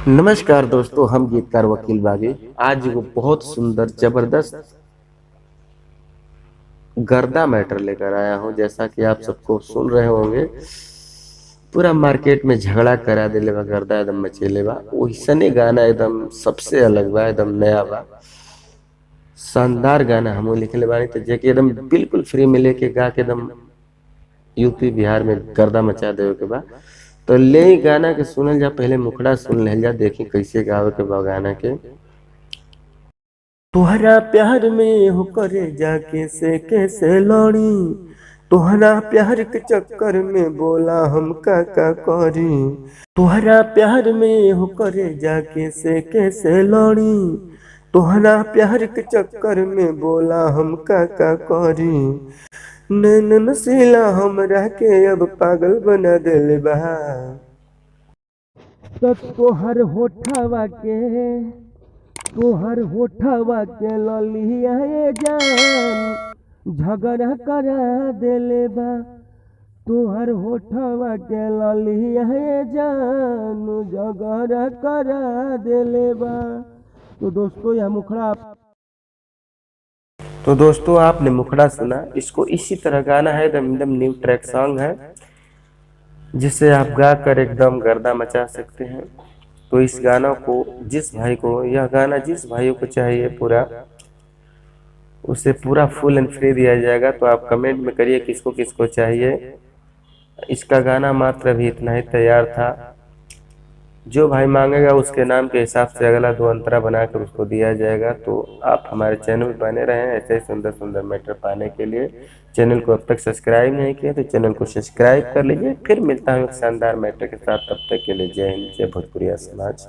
नमस्कार दोस्तों, हम गीतकार वकील बागी आज वो बहुत सुंदर जबरदस्त गर्दा मैटर लेकर आया हूं। जैसा कि आप सबको सुन रहे होंगे, पूरा मार्केट में झगड़ा करा दिले बा, गर्दा एकदम मचेले बा। वैसने गाना एकदम सबसे अलग बा, एकदम नया बा, शानदार गाना हम लिखले बानी। तो जेके एकदम बिल्कुल फ्री में लेके गा के एकदम यूपी बिहार में गर्दा मचा देवे के बा। तो ले ही गाना के सुनल जा, पहले मुखड़ा सुन ले जा, देखी कैसे गावे के बा गाना के। तुहरा प्यार में हो करे जाके से कैसे लड़ी, तुहरा प्यार के चक्कर में बोला हम का करी। तुहरा प्यार में हो करे जाके से कैसे लड़ी, तुहरा प्यार के चक्कर में बोला हम का करी। नैन नसीला हमरा के अब पागल बना दिल बा, तो तोहर होठवा के ललिया जान झगड़ा करा देले बा। तोहर होठवा के ललिया जान झगड़ा करा देले बा। तो दोस्तों आपने मुखड़ा सुना, इसको इसी तरह गाना है, एकदम एकदम न्यू ट्रैक सॉन्ग है जिसे आप गाकर एकदम गर्दा मचा सकते हैं। तो इस गाना को यह गाना जिस भाइयों को चाहिए पूरा, उसे पूरा फुल एंड फ्री दिया जाएगा। तो आप कमेंट में करिए किसको किसको चाहिए। इसका गाना मात्र अभी इतना ही तैयार था, जो भाई मांगेगा उसके नाम के हिसाब से अगला 2 अंतरा बनाकर उसको दिया जाएगा। तो आप हमारे चैनल में बने रहें ऐसे ही सुंदर सुंदर मैटर पाने के लिए। चैनल को अब तक सब्सक्राइब नहीं किया तो चैनल को सब्सक्राइब कर लीजिए। फिर मिलता हूँ एक शानदार मैटर के साथ, तब तक के लिए जय हिंद, जय भोजपुरिया समाज।